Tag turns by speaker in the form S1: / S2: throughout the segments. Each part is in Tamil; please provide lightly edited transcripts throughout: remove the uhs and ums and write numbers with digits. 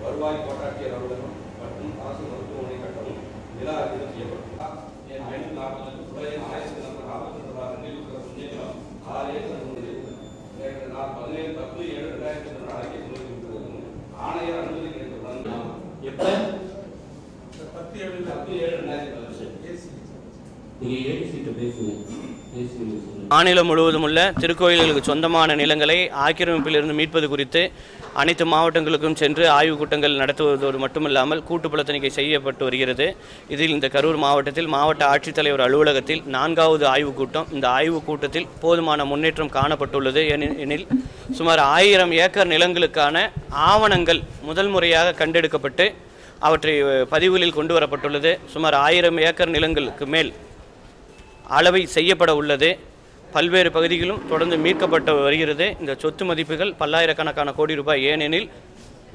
S1: வருவாய் கோட்டாட்சியர் அலுவலகம் மற்றும் அரசு மருத்துவமனை கட்டணம் நில அதிகம் செய்யப்படும். 540 ஆணையர் அனுமதி கிடைத்துள்ளது.
S2: மாநிலம் முழுவதும் உள்ள திருக்கோயில்களுக்கு சொந்தமான நிலங்களை ஆக்கிரமிப்பிலிருந்து மீட்பது குறித்து அனைத்து மாவட்டங்களுக்கும் சென்று ஆய்வுக் கூட்டங்கள் நடத்துவதோடு மட்டுமில்லாமல் கூட்டுப்புல தணிக்கை செய்யப்பட்டு வருகிறது. இதில் இந்த கரூர் மாவட்டத்தில் மாவட்ட ஆட்சித்தலைவர் அலுவலகத்தில் 4வது ஆய்வுக் கூட்டம். இந்த ஆய்வுக் கூட்டத்தில் போதுமான முன்னேற்றம் காணப்பட்டுள்ளது. எனில் சுமார் 1000 ஏக்கர் நிலங்களுக்கான ஆவணங்கள் முதல் முறையாக கண்டெடுக்கப்பட்டு அவற்றை பதிவுகளில் கொண்டு வரப்பட்டுள்ளது. சுமார் 1000 ஏக்கர் நிலங்களுக்கு மேல் அளவை செய்யப்பட உள்ளது. பல்வேறு பகுதிகளும் தொடர்ந்து மீட்கப்பட்டு வருகிறது. இந்த சொத்து மதிப்புகள் பல்லாயிரக்கணக்கான கோடி ரூபாய். ஏனெனில்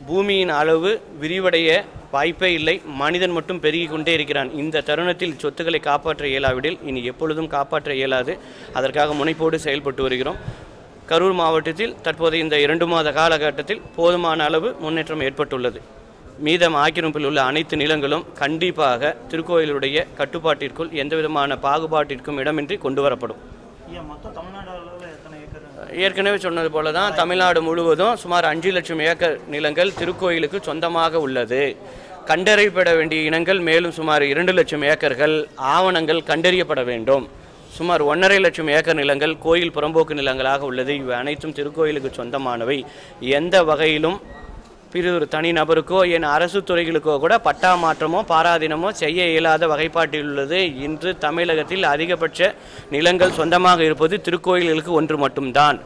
S2: பூமியின் அளவு விரிவடைய வாய்ப்பே இல்லை. மனிதன் மட்டும் பெருகி கொண்டே இருக்கிறான். இந்த தருணத்தில் சொத்துக்களை காப்பாற்ற இயலாவிடில் இனி எப்பொழுதும் காப்பாற்ற இயலாது. அதற்காக முனைப்போடு செயல்பட்டு வருகிறோம். கரூர் மாவட்டத்தில் தற்போது இந்த 2 மாத காலகட்டத்தில் போதுமான அளவு முன்னேற்றம் ஏற்பட்டுள்ளது. மீதம் ஆக்கிரமிப்பில் உள்ள அனைத்து நிலங்களும் கண்டிப்பாக திருக்கோயிலுடைய கட்டுப்பாட்டிற்குள் எந்தவிதமான பாகுபாட்டிற்கும் இடமின்றி கொண்டு வரப்படும். ஏற்கனவே சொன்னது போல தான் தமிழ்நாடு முழுவதும் சுமார் 5 லட்சம் ஏக்கர் நிலங்கள் திருக்கோயிலுக்கு சொந்தமாக உள்ளது. கண்டறியப்பட வேண்டிய இனங்கள் மேலும் சுமார் 2 லட்சம் ஏக்கர்கள் ஆவணங்கள் கண்டறியப்பட வேண்டும். சுமார் 1.5 லட்சம் ஏக்கர் நிலங்கள் கோயில் புறம்போக்கு நிலங்களாக உள்ளது. இவை அனைத்தும் திருக்கோயிலுக்கு சொந்தமானவை. எந்த வகையிலும் பிறொரு தனிநபருக்கோ என் அரசு துறைகளுக்கோ கூட பட்டா மாற்றமோ பாராதீனமோ செய்ய இயலாத வகைப்பாட்டில் உள்ளது. இன்று தமிழகத்தில் அதிகபட்ச நிலங்கள் சொந்தமாக இருப்பது திருக்கோயில்களுக்கு ஒன்று மட்டும்தான்.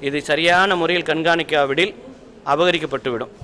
S2: இது சரியான முறையில் கண்காணிக்காவிடில் அபகரிக்கப்பட்டுவிடும்.